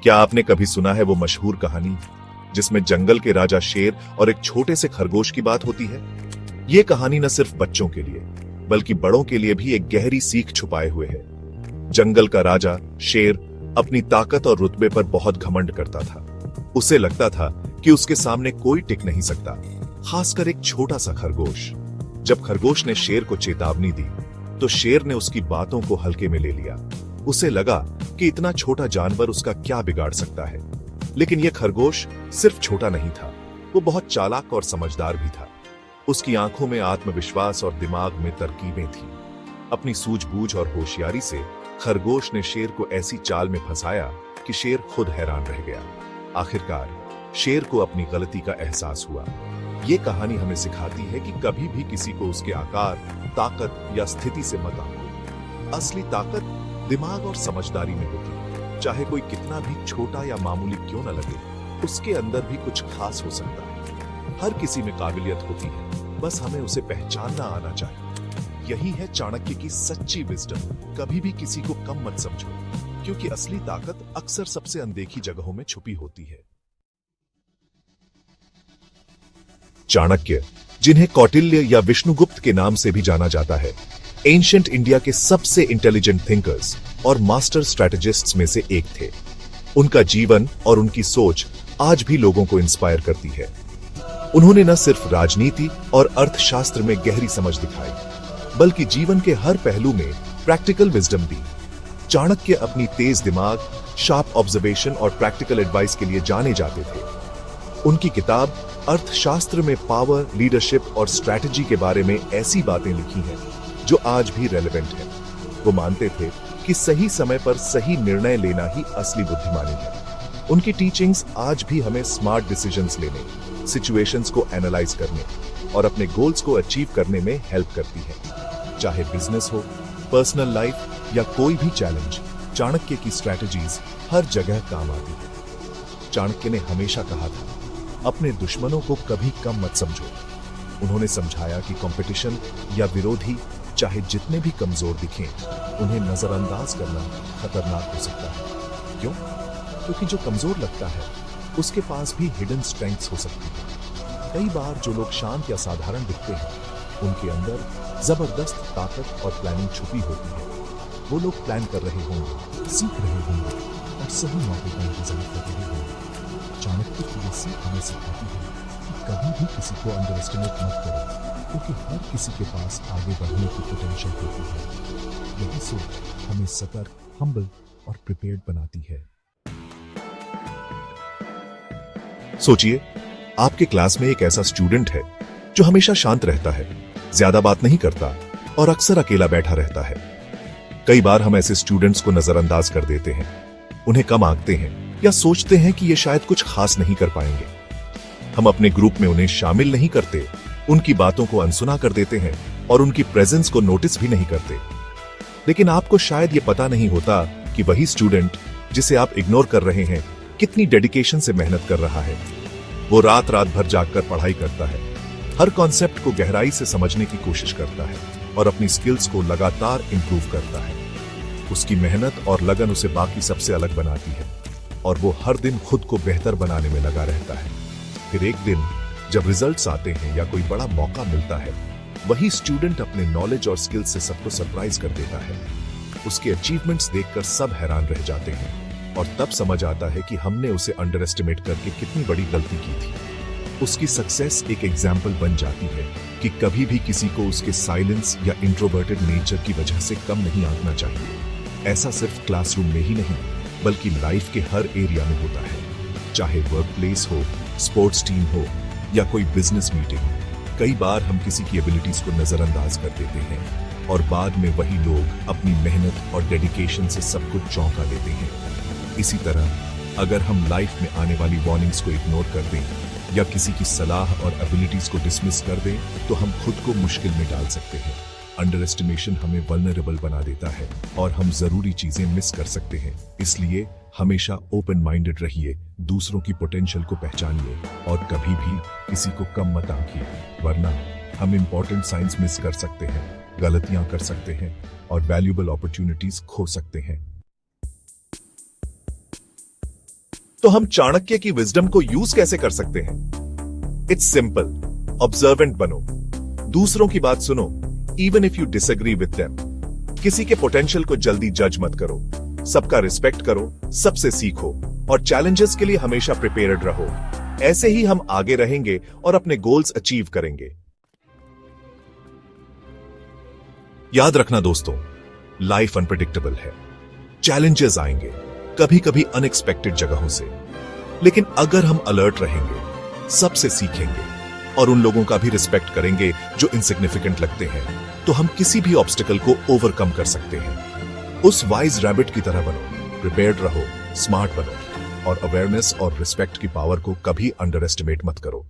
क्या आपने कभी सुना है वो मशहूर कहानी जिसमें जंगल के राजा शेर और एक छोटे से खरगोश की बात होती है? ये कहानी न सिर्फ बच्चों के लिए बल्कि बड़ों के लिए भी एक गहरी सीख छुपाए हुए है। जंगल का राजा शेर अपनी ताकत और रुतबे पर बहुत घमंड करता था। उसे लगता था कि उसके सामने कोई टिक नहीं सकता, खासकर एक छोटा सा खरगोश। जब खरगोश ने शेर को चेतावनी दी तो शेर ने उसकी बातों को हल्के में ले लिया। उसे लगा कि इतना छोटा जानवर उसका क्या बिगाड़ सकता है। लेकिन यह खरगोश सिर्फ छोटा नहीं था, वो बहुत चालाक और समझदार भी था। उसकी आंखों में आत्मविश्वास और दिमाग में तरकीबें थी। अपनी सूझबूझ और होशियारी से खरगोश ने शेर को ऐसी चाल में फंसाया कि शेर खुद हैरान रह गया। आखिरकार शेर को अपनी गलती का एहसास हुआ। ये कहानी हमें सिखाती है कि कभी भी किसी को उसके आकार, ताकत या स्थिति से मत आंको। असली ताकत दिमाग और समझदारी में होती है। चाहे कोई कितना भी छोटा या मामूली क्यों न लगे, उसके अंदर भी कुछ खास हो सकता है। हर किसी में काबिलियत होती है, बस हमें उसे पहचानना आना चाहिए। यही है चाणक्य की सच्ची विजडम। कभी भी किसी को कम मत समझो, क्योंकि असली ताकत अक्सर सबसे अनदेखी जगहों में छुपी होती है। चाणक्य, जिन्हें कौटिल्य या विष्णुगुप्त के नाम से भी जाना जाता है, एंशिएंट इंडिया के सबसे इंटेलिजेंट थिंकर्स और मास्टर स्ट्रैटेजिस्ट्स में से एक थे। उनका जीवन और उनकी सोच आज भी लोगों को इंस्पायर करती है। उन्होंने न सिर्फ राजनीति और अर्थशास्त्र में गहरी समझ दिखाई, बल्कि जीवन के हर पहलू में प्रैक्टिकल विजडम दी। चाणक्य अपनी तेज दिमाग, शार्प ऑब्जर्वेशन और प्रैक्टिकल एडवाइस के लिए जाने जाते थे। उनकी किताब अर्थशास्त्र में पावर, लीडरशिप और स्ट्रैटेजी के बारे में ऐसी बातें लिखी हैं जो आज भी रेलेवेंट है। वो मानते थे कि सही समय पर सही निर्णय लेना ही असली बुद्धिमानी है। उनकी टीचिंग्स आज भी हमें स्मार्ट डिसीजंस लेने, सिचुएशंस को एनालाइज करने और अपने गोल्स को अचीव करने में हेल्प करती है। चाहे बिजनेस हो, पर्सनल लाइफ या कोई भी चैलेंज, चाणक्य की स्ट्रैटेजीज हर जगह काम आती है। चाणक्य ने हमेशा कहा था, अपने दुश्मनों को कभी कम मत समझो। उन्होंने समझाया कि कंपटीशन या विरोधी चाहे जितने भी कमजोर दिखें, उन्हें नजरअंदाज करना खतरनाक हो सकता है। क्यों? क्योंकि जो कमजोर लगता है उसके पास भी हिडन स्ट्रेंथ्स हो सकती है। कई बार जो लोग शांत या साधारण दिखते हैं, उनके अंदर जबरदस्त ताकत और प्लानिंग छुपी होती है। वो लोग प्लान कर रहे होंगे, सीख रहे होंगे और सही मौके का इंतजार कर रहे होंगे। चाणक्य की ये सीख हमें सिखाती है कि कभी भी किसी को अंडर एस्टिमेट मत करो, क्योंकि हर किसी के पास आगे बढ़ने की पोटेंशियल होती है। यही सोच हमें सतर्क, हम्बल और प्रिपेयर्ड बनाती है। सोचिए, आपके क्लास में एक ऐसा स्टूडेंट है जो हमेशा शांत रहता है, ज्यादा बात नहीं करता और अक्सर अकेला बैठा रहता है। कई बार हम ऐसे स्टूडेंट्स को नजरअंदाज कर देते हैं, उन्हें कम आंकते हैं या सोचते हैं कि ये शायद कुछ खास नहीं कर पाएंगे। हम अपने ग्रुप में उन्हें शामिल नहीं करते, उनकी बातों को अनसुना कर देते हैं और उनकी प्रेजेंस को नोटिस भी नहीं करते। लेकिन आपको शायद ये पता नहीं होता कि वही स्टूडेंट जिसे आप इग्नोर कर रहे हैं, कितनी डेडिकेशन से मेहनत कर रहा है। वो रात रात भर जागकर पढ़ाई करता है, हर कॉन्सेप्ट को गहराई से समझने की कोशिश करता है और अपनी स्किल्स को लगातार इंप्रूव करता है। उसकी मेहनत और लगन उसे बाकी सबसे अलग बनाती है और वो हर दिन खुद को बेहतर बनाने में लगा रहता है। फिर एक दिन जब रिजल्ट्स आते हैं या कोई बड़ा मौका मिलता है, वही स्टूडेंट अपने नॉलेज और स्किल्स से सबको सरप्राइज कर देता है। उसके अचीवमेंट्स देखकर सब हैरान रह जाते हैं और तब समझ आता है कि हमने उसे अंडर एस्टिमेट करके कितनी बड़ी गलती की थी। उसकी सक्सेस एक एग्जाम्पल बन जाती है कि कभी भी किसी को उसके साइलेंस या इंट्रोवर्टेड नेचर की वजह से कम नहीं आंकना चाहिए। ऐसा सिर्फ क्लासरूम में ही नहीं, बल्कि लाइफ के हर एरिया में होता है। चाहे वर्क प्लेस हो, स्पोर्ट्स टीम हो या कोई बिजनेस मीटिंग। कई बार हम किसी की एबिलिटीज को नजरअंदाज कर देते हैं और बाद में वही लोग अपनी मेहनत और डेडिकेशन से सब कुछ चौंका देते हैं। इसी तरह अगर हम लाइफ में आने वाली वार्निंग्स को इग्नोर कर दें या किसी की सलाह और एबिलिटीज को डिसमिस कर दें, तो हम खुद को मुश्किल में डाल सकते हैं। अंडर एस्टिमेशन हमें वल्नरेबल बना देता है और हम जरूरी चीजें मिस कर सकते हैं। इसलिए हमेशा ओपन माइंडेड रहिए, दूसरों की पोटेंशियल को पहचानिए और कभी भी किसी को कम मत आंकिए, वरना हम इंपॉर्टेंट साइंस मिस कर सकते हैं, गलतियां कर सकते हैं और वैल्यूएबल अपॉर्चुनिटीज खो सकते हैं। तो हम चाणक्य की विजडम को यूज कैसे कर सकते हैं? इट्स सिंपल, ऑब्जर्वेंट बनो, दूसरों की बात सुनो, even if you disagree with them. किसी के पोटेंशियल को जल्दी जज मत करो, सबका रिस्पेक्ट करो, सबसे सीखो और चैलेंजेस के लिए हमेशा प्रिपेयर्ड रहो। ऐसे ही हम आगे रहेंगे और अपने गोल्स अचीव करेंगे। याद रखना दोस्तों, लाइफ अनप्रेडिक्टेबल है, चैलेंजेस आएंगे, कभी कभी अनएक्सपेक्टेड जगहों से, लेकिन अगर हम अलर्ट रहेंगे, सबसे सीखेंगे और उन लोगों का भी रिस्पेक्ट करेंगे जो इनसिग्निफिकेंट लगते हैं, तो हम किसी भी ऑब्स्टिकल को ओवरकम कर सकते हैं। उस वाइज रैबिट की तरह बनो, प्रिपेयर्ड रहो, स्मार्ट बनो और अवेयरनेस और रिस्पेक्ट की पावर को कभी अंडर एस्टिमेट मत करो।